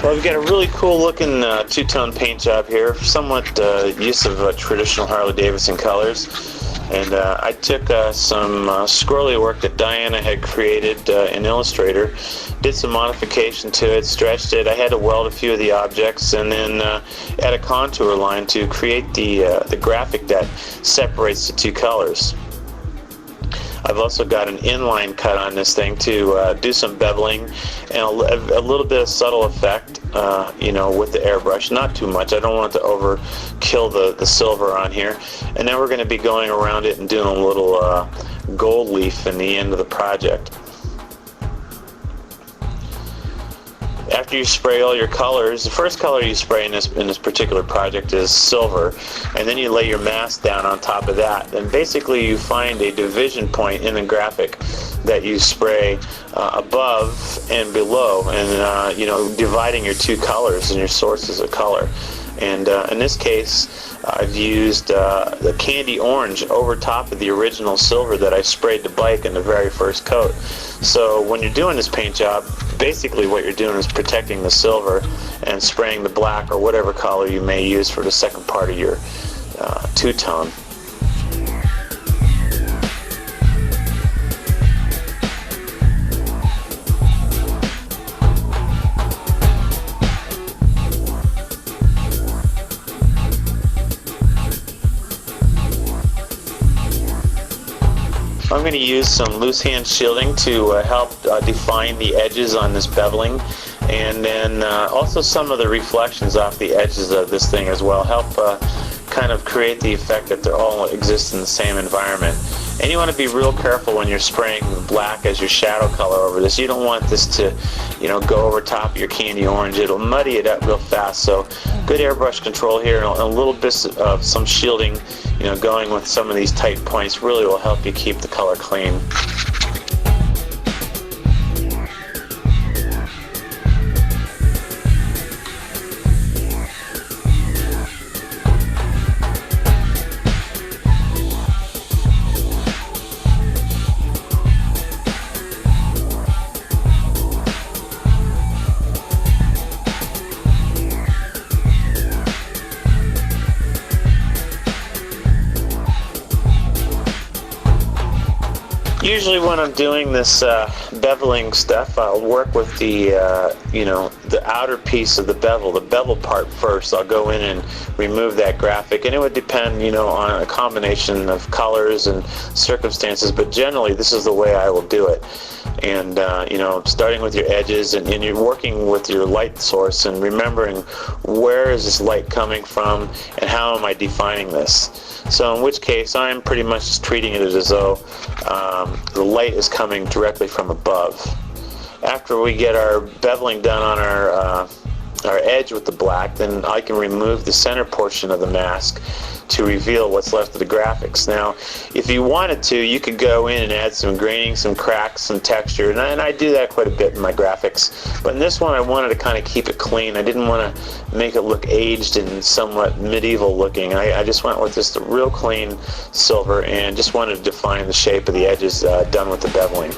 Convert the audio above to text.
Well, we've got a really cool looking two-tone paint job here, somewhat use of traditional Harley-Davidson colors. And I took some scrolly work that Diana had created in Illustrator, did some modification to it, stretched it. I had to weld a few of the objects, and then add a contour line to create the graphic that separates the two colors. I've also got an inline cut on this thing to do some beveling and a little bit of subtle effect, you know, with the airbrush. Not too much. I don't want it to overkill the silver on here. And then we're going to be going around it and doing a little gold leaf in the end of the project. After you spray all your colors, the first color you spray in this particular project is silver, and then you lay your mask down on top of that. And basically you find a division point in the graphic that you spray above and below, and you know, dividing your two colors and your sources of color. And in this case, I've used the candy orange over top of the original silver that I sprayed the bike in the very first coat. So when you're doing this paint job, basically what you're doing is protecting the silver and spraying the black or whatever color you may use for the second part of your two-tone. I'm going to use some loose hand shielding to help define the edges on this beveling, and then also some of the reflections off the edges of this thing as well help kind of create the effect that they all exist in the same environment. And you want to be real careful when you're spraying black as your shadow color over this. You don't want this to, you know, go over top of your candy orange. It'll muddy it up real fast. So good airbrush control here, and a little bit of some shielding, you know, going with some of these tight points really will help you keep the color clean. Usually when I'm doing this beveling stuff, I'll work with the, you know, the outer piece of the bevel part first. I'll go in and remove that graphic, and it would depend, you know, on a combination of colors and circumstances, but generally this is the way I will do it. And you know, starting with your edges, and you're working with your light source and remembering where is this light coming from and how am I defining this. So in which case I'm pretty much just treating it as though the light is coming directly from above. After we get our beveling done on our edge with the black, then I can remove the center portion of the mask to reveal what's left of the graphics. Now, if you wanted to, you could go in and add some graining, some cracks, some texture, and I do that quite a bit in my graphics. But in this one, I wanted to kind of keep it clean. I didn't want to make it look aged and somewhat medieval looking. I just went with just a real clean silver and just wanted to define the shape of the edges done with the beveling.